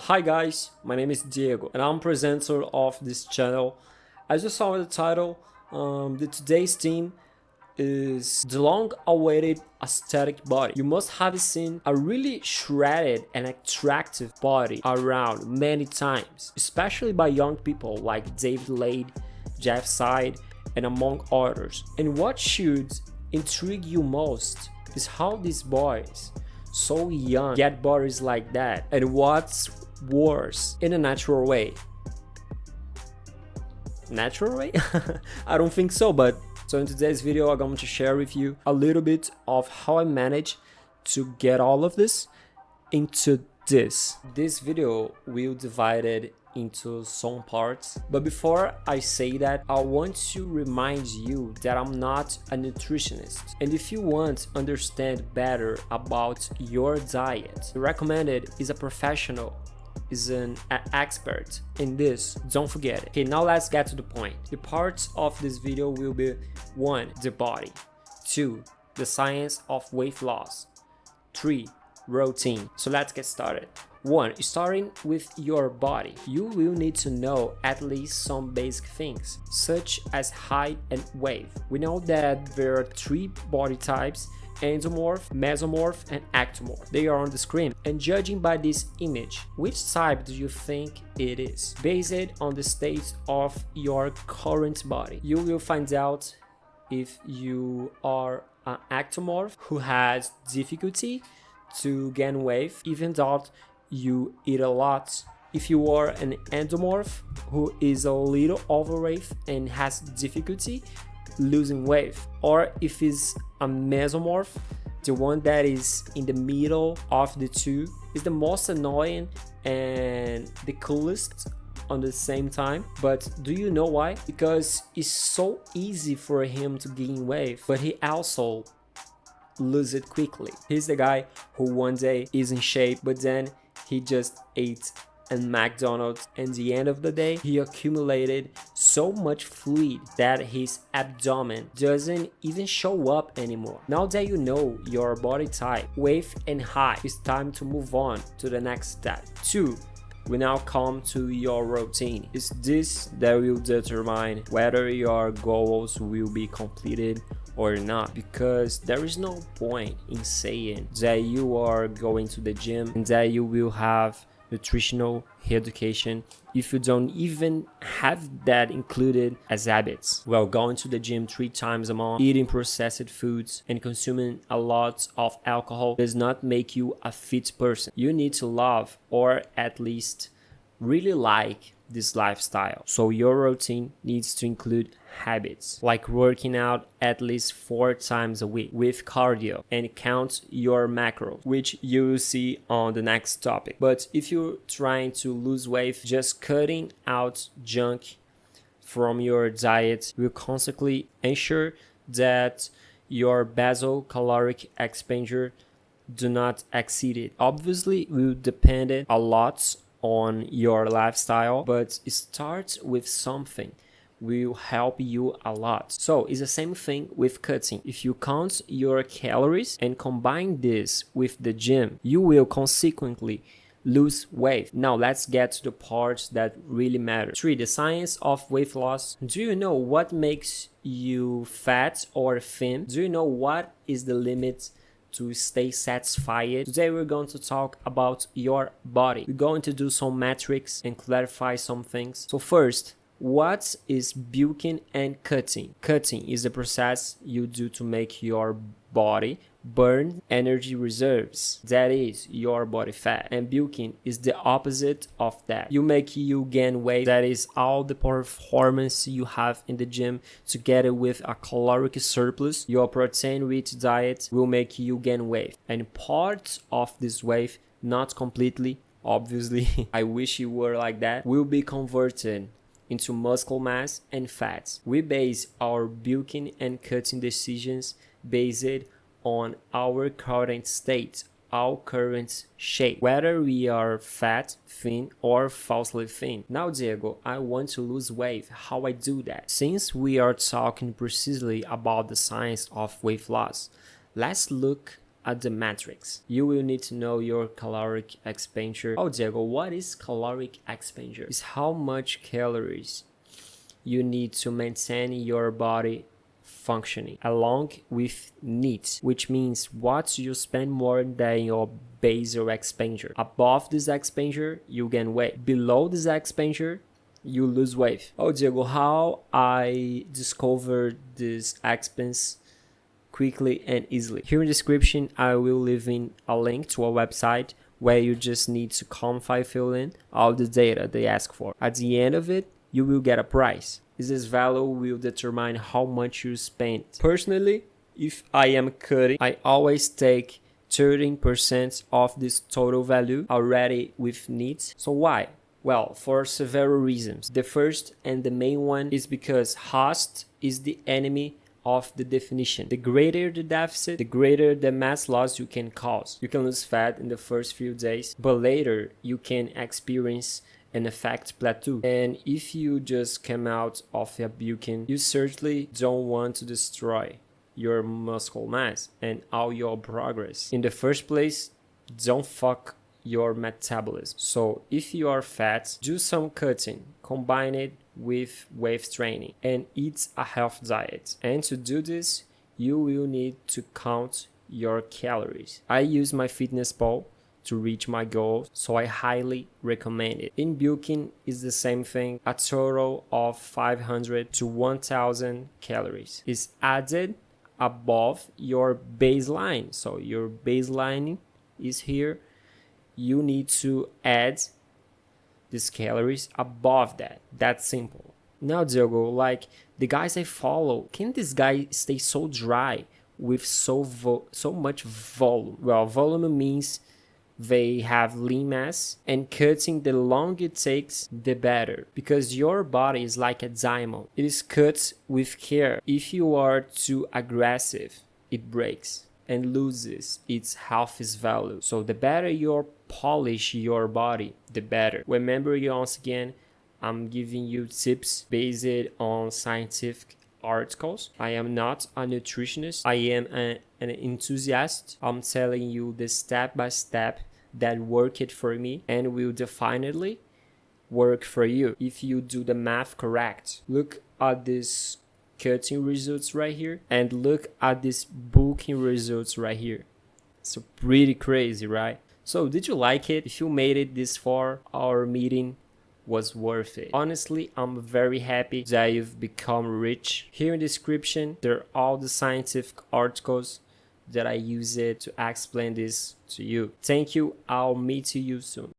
Hi guys, my name is Diego and I'm presenter of this channel. As you saw in the title, today's theme is the long-awaited aesthetic body. You must have seen a really shredded and attractive body around many times, especially by young people like David Lade, Jeff Side, and among others. And what should intrigue you most is how these boys, so young, get bodies like that, and what's worse, in a natural way. Natural way? I don't think so, but so in today's video I'm going to share with you a little bit of how I managed to get all of this into this. This video will divide it into some parts, but before I say that, I want to remind you that I'm not a nutritionist, and if you want to understand better about your diet, the recommended is a professional, is an expert in this. Don't forget it. Okay, now let's get to the point. The parts of this video will be 1. The body, 2. The science of weight loss, 3. Routine. So let's get started. 1. Starting with your body, you will need to know at least some basic things, such as height and weight. We know that there are 3 body types: endomorph, mesomorph, and ectomorph. They are on the screen, and judging by this image, which type do you think it is? Based on the state of your current body, you will find out if you are an ectomorph who has difficulty to gain weight even though you eat a lot, if you are an endomorph who is a little overweight and has difficulty losing weight, or if it's a mesomorph, the one that is in the middle of the two, is the most annoying and the coolest on the same time. But do you know why? Because it's so easy for him to gain weight, but he also lose it quickly. He's the guy who one day is in shape, but then he just ate at McDonald's, and at the end of the day he accumulated so much fluid that his abdomen doesn't even show up anymore. Now that you know your body type, weight, and height, it's time to move on to the next step. 2. We now come to your routine. It's this that will determine whether your goals will be completed or not, because there is no point in saying that you are going to the gym and that you will have nutritional education if you don't even have that included as habits. Well, going to the gym 3 times a month, eating processed foods, and consuming a lot of alcohol does not make you a fit person. You need to love, or at least really like, this lifestyle. So your routine needs to include habits like working out at least 4 times a week with cardio, and count your macros, which you will see on the next topic. But if you're trying to lose weight, just cutting out junk from your diet will constantly ensure that your basal caloric expenditure do not exceed it. Obviously, it will depend a lot on your lifestyle, but start with something will help you a lot. So it's the same thing with cutting. If you count your calories and combine this with the gym, you will consequently lose weight. Now let's get to the parts that really matter. 3. The science of weight loss. Do you know what makes you fat or thin? Do you know what is the limit to stay satisfied? Today we're going to talk about your body. We're going to do some metrics and clarify some things. So first, what is bulking and cutting? Cutting is the process you do to make your body burn energy reserves, that is your body fat, and bulking is the opposite of that. You make you gain weight, that is all the performance you have in the gym together with a caloric surplus. Your protein rich diet will make you gain weight, and part of this weight, not completely obviously, I wish you were like that, will be converted into muscle mass and fats. We base our bulking and cutting decisions based on our current state, our current shape, whether we are fat, thin, or falsely thin. Now, Diego, I want to lose weight. How I do that? Since we are talking precisely about the science of weight loss, let's look at the matrix. You will need to know your caloric expenditure. Oh, Diego, what is caloric expenditure? It's how much calories you need to maintain your body functioning, along with needs, which means what you spend more than your basal expenditure. Above this expenditure, you gain weight. Below this expenditure, you lose weight. Oh, Diego, how I discovered this expense quickly and easily. Here in the description, I will leave in a link to a website where you just need to confidently fill in all the data they ask for. At the end of it, you will get a price. This value will determine how much you spend. Personally, if I am cutting, I always take 13% of this total value already with needs. So why? Well, for several reasons. The first and the main one is because cost is the enemy of the definition. The greater the deficit, the greater the mass loss you can cause. You can lose fat in the first few days, but later you can experience an effect plateau. And if you just come out of a building, you certainly don't want to destroy your muscle mass and all your progress. In the first place, don't fuck your metabolism. So if you are fat, do some cutting, combine it with weight training, and eat a healthy diet. And to do this, you will need to count your calories. I use my fitness pal to reach my goals, so I highly recommend it. In bulking is the same thing. A total of 500 to 1000 calories is added above your baseline. So your baseline is here. You need to add these calories above that. That's simple. Now, Diego, like the guys I follow, can this guy stay so dry with so much volume? Well, volume means they have lean mass, and cutting the longer it takes, the better, because your body is like a diamond. It is cut with care. If you are too aggressive, it breaks and loses its health value. So the better you polish your body, the better. Remember, once again, I'm giving you tips based on scientific articles. I am not a nutritionist. I am an enthusiast. I'm telling you the step by step that worked for me and will definitely work for you if you do the math correct. Look at this cutting results right here and look at this bulking results right here. So pretty crazy, right? So did you like it? If you made it this far, our meeting was worth it. Honestly, I'm very happy that you've become rich. Here in the description, there are all the scientific articles that I use it to explain this to you. Thank you. I'll meet you soon.